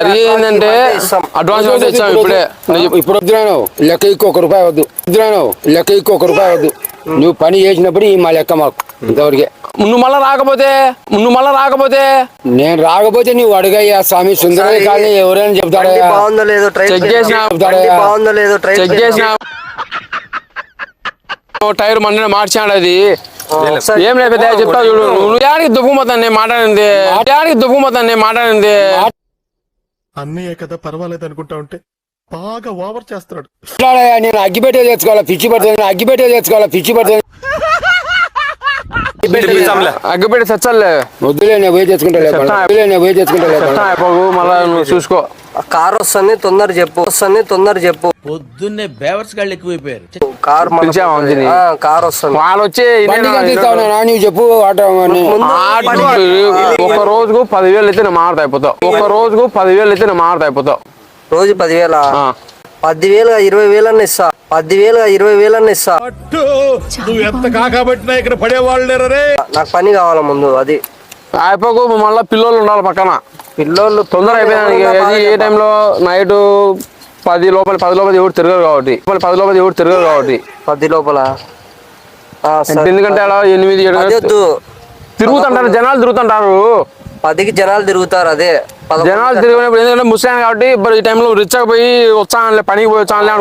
అది ఏంటంటే అడ్వాన్స్ అయితే ఇచ్చాం ఇప్పుడే. ఇప్పుడు వద్దురాను లెక్క ఎక్కువ ₹1 వద్దు. వద్దురాను లెక్క ఎక్కువ ₹1 వద్దు. నువ్వు పని చేసినప్పుడు మా లెక్క మాకు ఇంతవరకే. నువ్వు మళ్ళా రాకపోతే నేను రాకపోతే నువ్వు అడుగయ్యా స్వామి సుందరయ్య కాదు ఎవరైనా చెప్తాడా? చెక్ చేసిన టైర్ మొన్న మార్చాడు. అది ఏం లేదు చెప్తా చూడు. నువ్వు యాడికి దుఃఖపోతాను నేను మాట్లాడింది అన్నయ్య కదా పర్వాలేదు అనుకుంటా ఉంటే బాగా ఓవర్ చేస్తున్నాడు. నేను అగ్గిపెట్టే తెచ్చుకోవాలా పిచ్చి పడుతుంది. అగ్గిపెట్టి తెచ్చాలే. వద్దులే నేను పోయి తెచ్చుకుంటా. మళ్ళా నువ్వు చూసుకో. కార్ వస్తుంది తొందర చెప్పు. పొద్దున్నే బేవర్స్ గాళ్ళు ఎక్కువైపోయారు. కార్ కార్ వస్తుంది. వాళ్ళు వచ్చి నువ్వు చెప్పు ఆటో ఒక రోజుకు 10,000 అయితే నేను మారుతా అయిపోతావు. రోజు 10,000 10,000 20,000 అన్న ఇస్తా. 20,000 అన్న ఇస్తా. నువ్వు ఎంత కాకబట్టినా ఇక్కడ పడేవాళ్ళు లేరే. నాకు పని కావాల ముందు. అది అయిపోకు మళ్ళీ పిల్లోళ్ళు ఉండాలి పక్కన. పిల్లోళ్ళు తొందర అయిపోయినా ఏ టైంలో నైట్ 10 లోపల ఎవరు తిరగరు కాబట్టి 10 లోపల ఎందుకంటే అలా 8-7 తిరుగుతుంటారు జనాలు 10కి జనాలు తిరుగుతారు. అదే జనాలు తిరిగినప్పుడు ఎందుకంటే ముస్లిం కాబట్టి ఈ టైంలో రిచ్ పోయి వచ్చానులే పనికి పోయి వచ్చానులే